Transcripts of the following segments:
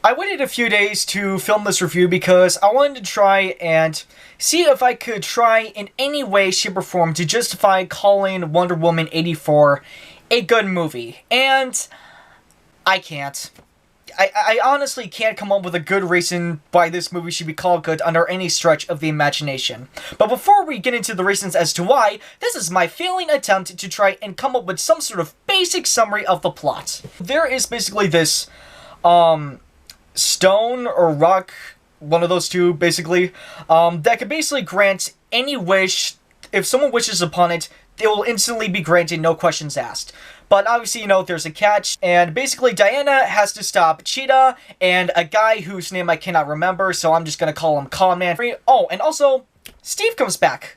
I waited a few days to film this review because I wanted to try and see if I could try in any way, shape, or form to justify calling Wonder Woman 84 a good movie. And I can't. I honestly can't come up with a good reason why this movie should be called good under any stretch of the imagination. But before we get into the reasons as to why, this is my failing attempt to try and come up with some sort of basic summary of the plot. There is basically this, stone or rock, one of those two, basically, that can basically grant any wish. If someone wishes upon it, it will instantly be granted, no questions asked. But obviously, you know, there's a catch, and basically Diana has to stop Cheetah and a guy whose name I cannot remember, so I'm just gonna call him Conman. Oh, and also, Steve comes back.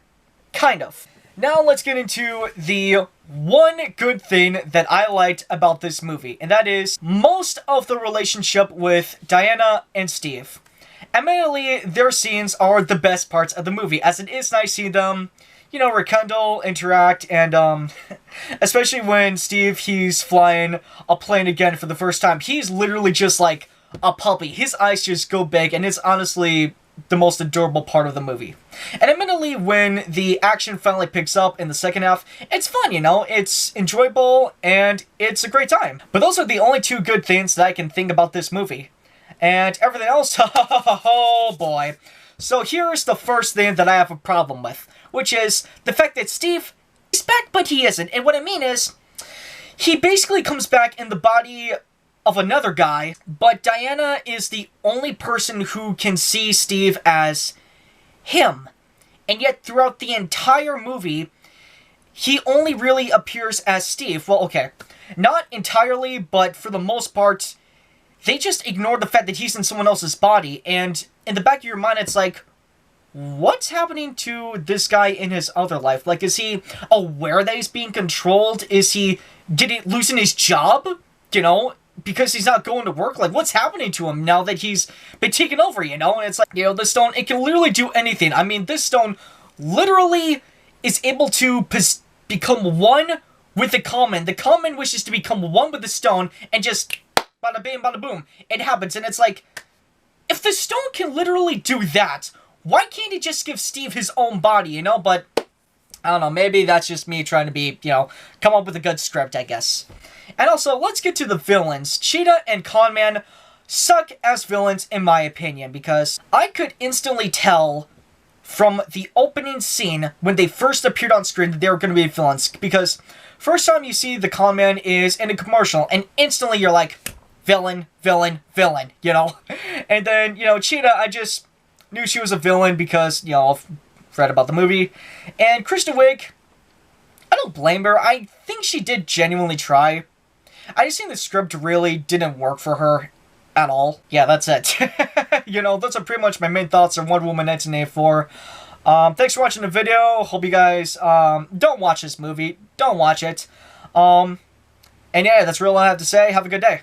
Kind of. Now let's get into the one good thing that I liked about this movie, and that is most of the relationship with Diana and Steve. Admittedly, their scenes are the best parts of the movie, as it is nice seeing them, you know, rekindle, interact, and, especially when Steve, he's flying a plane again for the first time. He's literally just like a puppy. His eyes just go big, and it's honestly the most adorable part of the movie. And admittedly, when the action finally picks up in the second half, it's fun, you know? It's enjoyable, and it's a great time. But those are the only two good things that I can think about this movie. And everything else, oh boy. So here's the first thing that I have a problem with, which is the fact that Steve, he's back, but he isn't. And what I mean is, he basically comes back in the body of another guy, but Diana is the only person who can see Steve as him. And yet, throughout the entire movie, he only really appears as Steve. Well, okay, not entirely, but for the most part, they just ignore the fact that he's in someone else's body, and in the back of your mind, it's like, what's happening to this guy in his other life? Like, is he aware that he's being controlled? Is he losing his job? You know, because he's not going to work? Like, what's happening to him now that he's been taken over, you know? And it's like, you know, this stone, it can literally do anything. I mean, this stone literally is able to become one with the Conman. The Conman wishes to become one with the stone, and just bada bing, bada boom, it happens. And it's like, if the stone can literally do that, why can't it just give Steve his own body, you know? But I don't know, maybe that's just me trying to be, you know, come up with a good script, I guess. And also, let's get to the villains. Cheetah and Conman suck as villains, in my opinion, because I could instantly tell from the opening scene when they first appeared on screen that they were going to be villains. Because first time you see the Conman is in a commercial, and instantly you're like, villain, villain, villain, you know? And then, you know, Cheetah, I just knew she was a villain because, you know, I've read about the movie. And Kristen Wiig, I don't blame her. I think she did genuinely try. I just think the script really didn't work for her at all. Yeah, that's it. You know, those are pretty much my main thoughts on Wonder Woman 1984. Thanks for watching the video. Hope you guys, don't watch this movie. Don't watch it. And yeah, that's really all I have to say. Have a good day.